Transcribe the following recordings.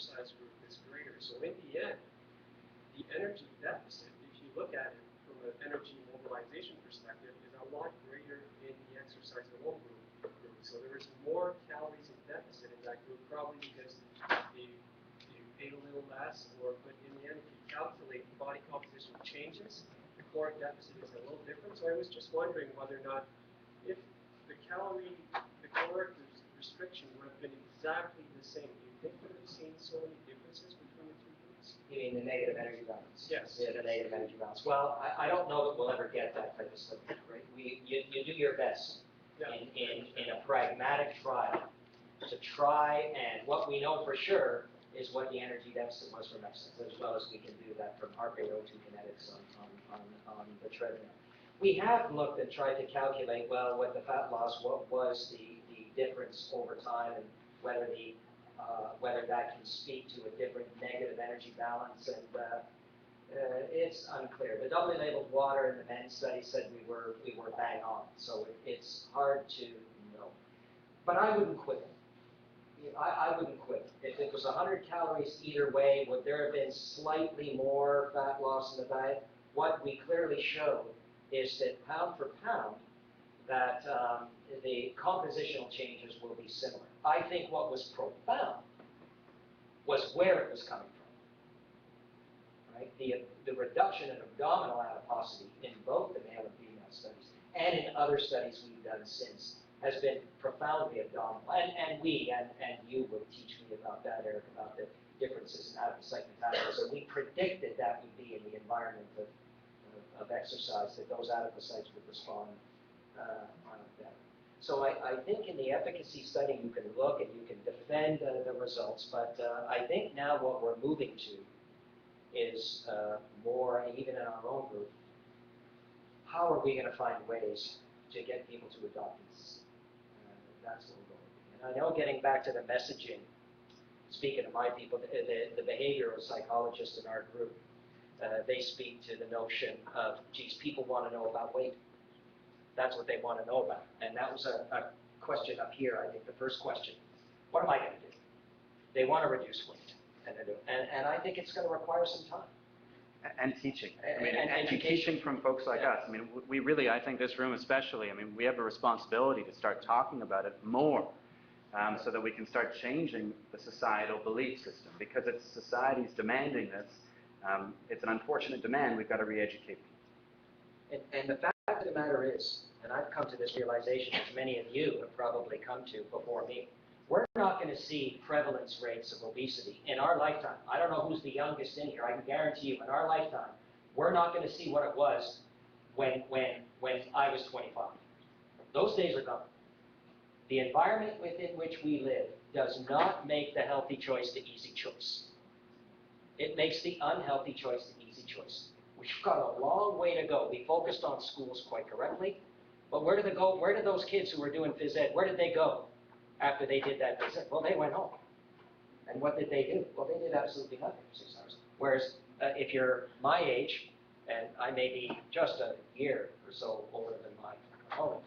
exercise group is greater. So in the end, the energy deficit, if you look at it from an energy mobilization perspective, is a lot greater in the exercise alone group. So there is more calories in deficit in that group, probably because they ate a little less, but in the end, if you calculate the body composition changes, the caloric deficit is a little different. So I was just wondering whether or not, if the caloric restriction would have been exactly the same, do you think we would have seen so many differences between the two groups? You mean the negative energy balance? Yes. Yeah, the negative energy balance. Well, I don't know that we'll ever get that type of study, right? You do your best in a pragmatic trial to try, and what we know for sure is what the energy deficit was from exercise, as well as we can do that from heart rate O2 kinetics on the treadmill. We have looked and tried to calculate, well, what the fat loss, what was the difference over time, and whether that can speak to a different negative energy balance, and it's unclear. The doubly labeled water in the men's study said we were bang on, so it's hard to know. But I wouldn't quit. I wouldn't quit. If it was 100 calories either way, would there have been slightly more fat loss in the diet? What we clearly showed is that pound for pound, that the compositional changes will be similar. I think what was profound was where it was coming from. Right? The reduction in abdominal adiposity in both the male and female studies, and in other studies we've done since, has been profoundly abdominal. And you will teach me about that, Eric, about the differences in adipocyte metabolism. We predicted that would be in the environment of exercise, that those adipocytes would respond better. So I think in the efficacy study you can look and you can defend the results, but I think now what we're moving to is more, even in our own group, how are we going to find ways to get people to adopt these? That's what we're going to do. And I know, getting back to the messaging, speaking to my people, the behavioral psychologists in our group, they speak to the notion of, geez, people want to know about weight. That's what they want to know about. And that was a question up here, I think, the first question. What am I going to do? They want to reduce weight. And I think it's going to require some time. And teaching. I mean, and teaching from folks like us. I mean, we really, I think this room especially, I mean, we have a responsibility to start talking about it more, so that we can start changing the societal belief system, because it's society's demanding this. It's an unfortunate demand. We've got to re-educate people. And the fact of the matter is, and I've come to this realization, as many of you have probably come to before me, we're not going to see prevalence rates of obesity in our lifetime. I don't know who's the youngest in here. I can guarantee you, in our lifetime, we're not going to see what it was when I was 25. Those days are gone. The environment within which we live does not make the healthy choice the easy choice. It makes the unhealthy choice the easy choice. We've got a long way to go. We focused on schools quite correctly, but where did they go? Where did those kids who were doing phys ed, where did they go after they did that phys ed? Well, they went home. And what did they do? Well, they did absolutely nothing for 6 hours. Whereas if you're my age, and I may be just a year or so older than my opponent,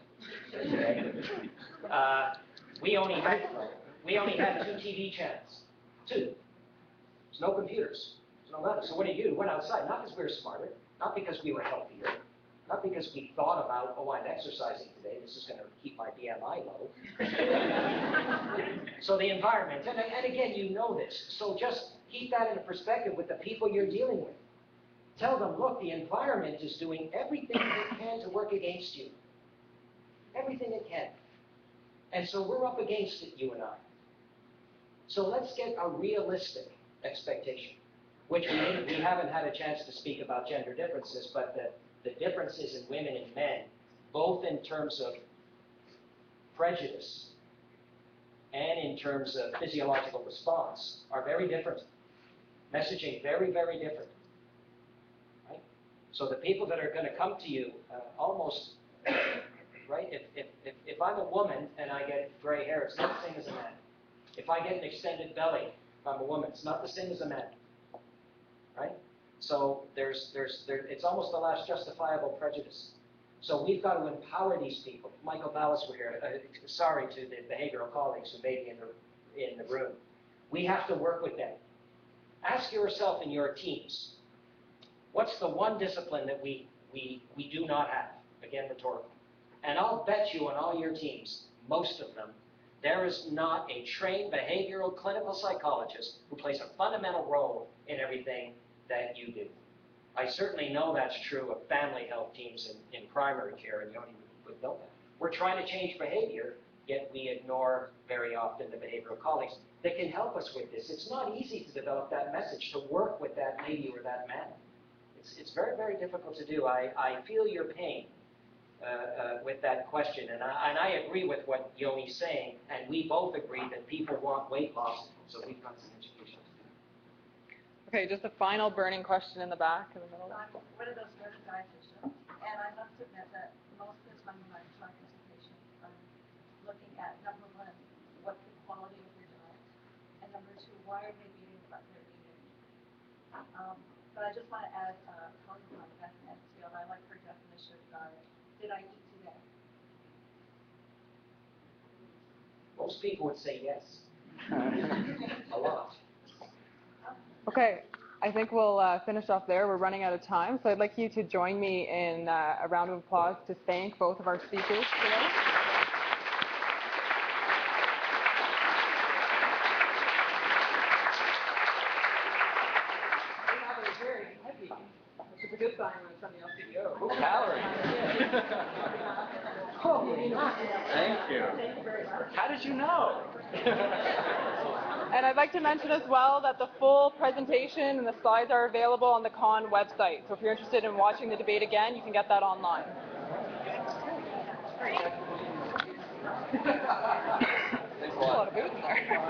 we only had 2 TV channels. 2. There's no computers. There's no nothing. So what did you do? Went outside, not because we were smarter, not because we were healthier, not because we thought about, oh, I'm exercising today, this is going to keep my BMI low. So the environment, and again, you know this, so just keep that in perspective with the people you're dealing with. Tell them, look, the environment is doing everything it can to work against you. Everything it can. And so we're up against it, you and I. So let's get a realistic expectation, which we haven't had a chance to speak about gender differences, but the differences in women and men, both in terms of prejudice and in terms of physiological response, are very different. Messaging, very, very different. Right? So the people that are going to come to you almost, right, if I'm a woman and I get gray hair, it's not the same as a man. If I get an extended belly, if I'm a woman, it's not the same as a man. Right? So it's almost the last justifiable prejudice. So we've got to empower these people. Michael Ballas were here. Sorry to the behavioral colleagues who may be in the room. We have to work with them. Ask yourself in your teams, what's the one discipline that we do not have? Again, rhetorical. And I'll bet you on all your teams, most of them, there is not a trained behavioral clinical psychologist who plays a fundamental role in everything that you do. I certainly know that's true of family health teams in primary care, and you don't even would know that. We're trying to change behavior, yet we ignore very often the behavioral colleagues that can help us with this. It's not easy to develop that message, to work with that lady or that man. It's very, very difficult to do. I feel your pain with that question, and I agree with what Yoni's saying, and we both agree that people want weight loss, so we've got some education. Okay, just a final burning question in the back in the middle. I'm one of those nurse dietitians, and I must admit that most of the time when I'm talking to patients, I'm looking at, number one, what's the quality of your diet, and number two, why are they eating what they're eating? But I just want to add a comment on Beth Mansfield. I like her definition of diet. Did I eat today? Most people would say yes. A lot. Okay, I think we'll finish off there. We're running out of time, so I'd like you to join me in a round of applause to thank both of our speakers today. We have a very heavy, which is a good sign when it's from the LCBO. Ooh, calories. Thank you. How did you know? And I'd like to mention as well that the full presentation and the slides are available on the CON website. So if you're interested in watching the debate again, you can get that online. There's a lot of booze there.